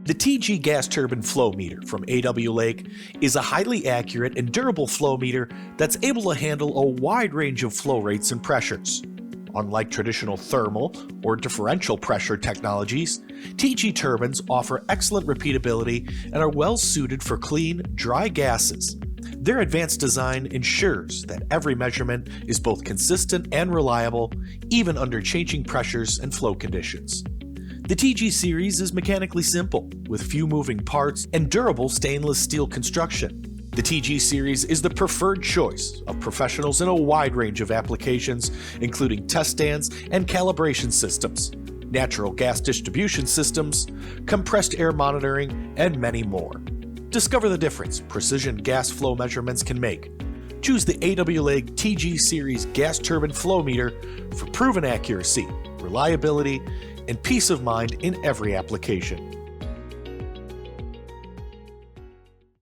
The TG gas turbine flow meter from AW Lake is a highly accurate and durable flow meter that's able to handle a wide range of flow rates and pressures. Unlike traditional thermal or differential pressure technologies, TG turbines offer excellent repeatability and are well suited for clean, dry gases. Their advanced design ensures that every measurement is both consistent and reliable, even under changing pressures and flow conditions. The TG series is mechanically simple, with few moving parts and durable stainless steel construction. The TG series is the preferred choice of professionals in a wide range of applications, including test stands and calibration systems, natural gas distribution systems, compressed air monitoring, and many more. Discover the difference precision gas flow measurements can make. Choose the AW Lake TG series gas turbine flow meter for proven accuracy, reliability, and peace of mind in every application.